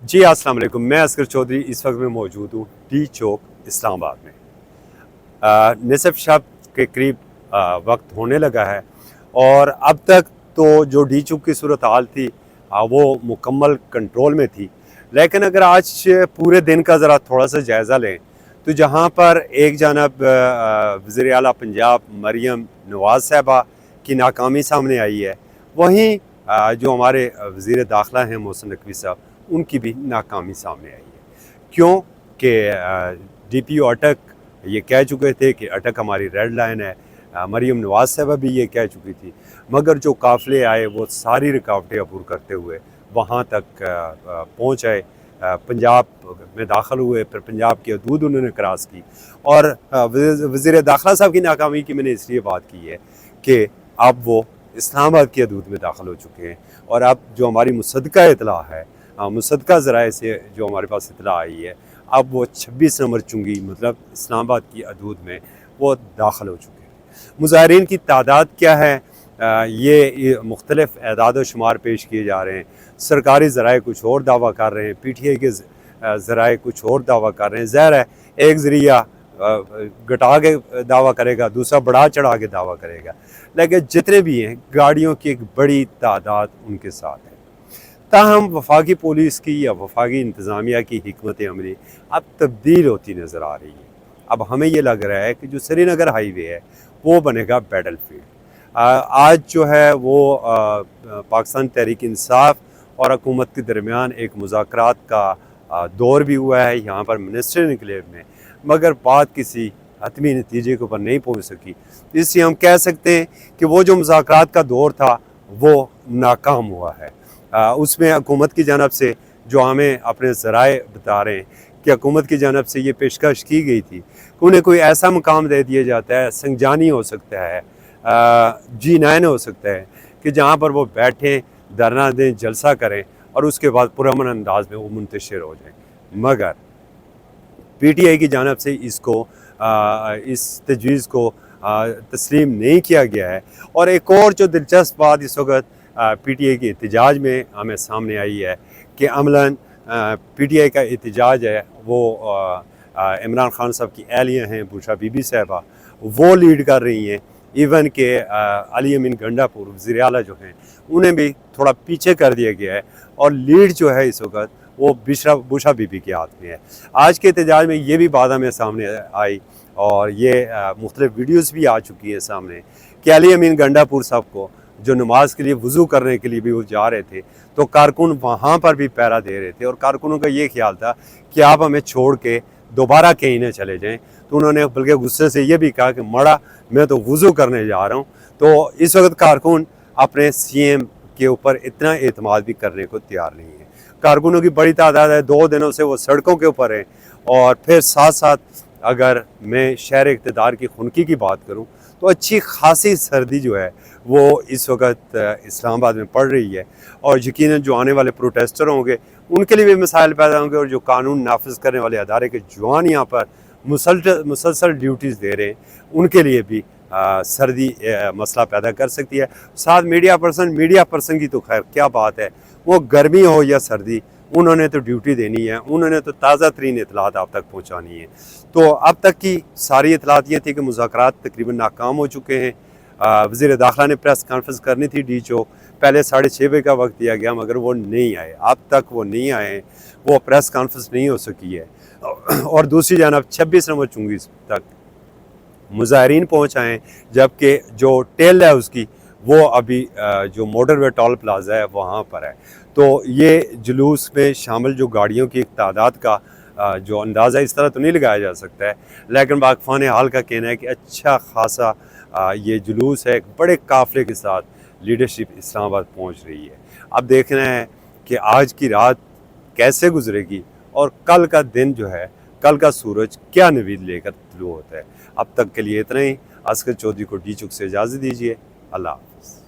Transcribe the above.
جی السلام علیکم، میں اسکر چودھری اس وقت میں موجود ہوں ڈی چوک اسلام آباد میں۔ نصف شب کے قریب وقت ہونے لگا ہے اور اب تک تو جو ڈی چوک کی صورتحال تھی وہ مکمل کنٹرول میں تھی، لیکن اگر آج پورے دن کا ذرا تھوڑا سا جائزہ لیں تو جہاں پر ایک جانب وزیر اعلیٰ پنجاب مریم نواز صاحبہ کی ناکامی سامنے آئی ہے، وہیں جو ہمارے وزیر داخلہ ہیں محسن نقوی صاحب، ان کی بھی ناکامی سامنے آئی ہے۔ کیوں کہ ڈی پی او اٹک یہ کہہ چکے تھے کہ اٹک ہماری ریڈ لائن ہے، مریم نواز صاحبہ بھی یہ کہہ چکی تھی، مگر جو قافلے آئے وہ ساری رکاوٹیں عبور کرتے ہوئے وہاں تک پہنچ آئے، پنجاب میں داخل ہوئے، پھر پنجاب کی حدود انہوں نے کراس کی۔ اور وزیر داخلہ صاحب کی ناکامی کی میں نے اس لیے بات کی ہے کہ اب وہ اسلام آباد کی حدود میں داخل ہو چکے ہیں، اور اب جو ہماری مصدقہ اطلاع ہے، مصدقہ ذرائع سے جو ہمارے پاس اطلاع آئی ہے، اب وہ 26 نمبر چنگی مطلب اسلام آباد کی حدود میں وہ داخل ہو چکے ہیں۔ مظاہرین کی تعداد کیا ہے، یہ مختلف اعداد و شمار پیش کیے جا رہے ہیں۔ سرکاری ذرائع کچھ اور دعویٰ کر رہے ہیں، پی ٹی آئی کے ذرائع کچھ اور دعویٰ کر رہے ہیں۔ ظاہر ہے ایک ذریعہ گٹا کے دعویٰ کرے گا، دوسرا بڑھا چڑھا کے دعویٰ کرے گا، لیکن جتنے بھی ہیں گاڑیوں کی ایک بڑی تعداد ان کے ساتھ ہے۔ تاہم وفاقی پولیس کی یا وفاقی انتظامیہ کی حکمت عملی اب تبدیل ہوتی نظر آ رہی ہے۔ اب ہمیں یہ لگ رہا ہے کہ جو سری نگر ہائی وے ہے وہ بنے گا بیٹل فیلڈ۔ آج جو ہے وہ پاکستان تحریک انصاف اور حکومت کے درمیان ایک مذاکرات کا دور بھی ہوا ہے یہاں پر منسٹر انکلیو میں، مگر بات کسی حتمی نتیجے کے اوپر نہیں پہنچ سکی۔ اس لیے ہم کہہ سکتے ہیں کہ وہ جو مذاکرات کا دور تھا وہ ناکام ہوا ہے۔ اس میں حکومت کی جانب سے جو ہمیں اپنے ذرائع بتا رہے ہیں کہ حکومت کی جانب سے یہ پیشکش کی گئی تھی کہ انہیں کوئی ایسا مقام دے دیا جاتا ہے، سنجانی ہو سکتا ہے، G9 ہو سکتا ہے، کہ جہاں پر وہ بیٹھیں، دھرنا دیں، جلسہ کریں اور اس کے بعد پرامن انداز میں وہ منتشر ہو جائیں۔ مگر پی ٹی آئی کی جانب سے اس تجویز کو تسلیم نہیں کیا گیا ہے۔ اور ایک اور جو دلچسپ بات اس وقت پی ٹی آئی کے احتجاج میں ہمیں سامنے آئی ہے کہ عملاً پی ٹی آئی کا احتجاج ہے وہ عمران خان صاحب کی اہلیہ ہیں بوشا بی بی صاحبہ، وہ لیڈ کر رہی ہیں۔ ایون کہ علی امین گنڈا پور وزیر اعلیٰ جو ہیں انہیں بھی تھوڑا پیچھے کر دیا گیا ہے، اور لیڈ جو ہے اس وقت وہ بوشا بی بی کے ہاتھ میں ہے۔ آج کے احتجاج میں یہ بھی بات ہمیں سامنے آئی، اور یہ مختلف ویڈیوز بھی آ چکی ہیں سامنے، کہ علی امین گنڈا پور صاحب کو جو نماز کے لیے وضو کرنے کے لیے بھی وہ جا رہے تھے تو کارکن وہاں پر بھی پہرا دے رہے تھے، اور کارکنوں کا یہ خیال تھا کہ آپ ہمیں چھوڑ کے دوبارہ کہیں نہ چلے جائیں، تو انہوں نے بلکہ غصے سے یہ بھی کہا کہ مڑا میں تو وضو کرنے جا رہا ہوں۔ تو اس وقت کارکن اپنے سی ایم کے اوپر اتنا اعتماد بھی کرنے کو تیار نہیں ہے۔ کارکنوں کی بڑی تعداد ہے، 2 دنوں سے وہ سڑکوں کے اوپر ہیں، اور پھر ساتھ ساتھ اگر میں شہر اقتدار کی خنکی کی بات کروں تو اچھی خاصی سردی جو ہے وہ اس وقت اسلام آباد میں پڑ رہی ہے، اور یقیناً جو آنے والے پروٹیسٹر ہوں گے ان کے لیے بھی مسائل پیدا ہوں گے، اور جو قانون نافذ کرنے والے ادارے کے جوان یہاں پر مسلسل ڈیوٹیز دے رہے ہیں ان کے لیے بھی سردی مسئلہ پیدا کر سکتی ہے۔ ساتھ میڈیا پرسن کی تو خیر کیا بات ہے، وہ گرمی ہو یا سردی انہوں نے تو ڈیوٹی دینی ہے، انہوں نے تو تازہ ترین اطلاعات آپ تک پہنچانی ہے۔ تو اب تک کی ساری اطلاعات یہ تھی کہ مذاکرات تقریباً ناکام ہو چکے ہیں۔ وزیر داخلہ نے پریس کانفرنس کرنی تھی ڈی چوک، پہلے 6:30 بجے کا وقت دیا گیا مگر وہ نہیں آئے، اب تک وہ نہیں آئے ہیں، وہ پریس کانفرنس نہیں ہو سکی ہے۔ اور دوسری جانب 26 نمبر چنگی تک مظاہرین پہنچ آئے ہیں، جبکہ جو ٹیل ہے اس کی وہ ابھی جو موٹر وے ٹول پلازا ہے وہاں پر ہے۔ تو یہ جلوس میں شامل جو گاڑیوں کی ایک تعداد کا جو اندازہ اس طرح تو نہیں لگایا جا سکتا ہے، لیکن واقفان حال کا کہنا ہے کہ اچھا خاصا یہ جلوس ہے، ایک بڑے قافلے کے ساتھ لیڈرشپ اسلام آباد پہنچ رہی ہے۔ اب دیکھنا ہے کہ آج کی رات کیسے گزرے گی، اور کل کا دن جو ہے، کل کا سورج کیا نوید لے کر طلوع ہوتا ہے۔ اب تک کے لیے اتنا ہی۔ اسکر چودھری کو ڈی چوک سے اجازت دیجیے۔ اللہ حافظ۔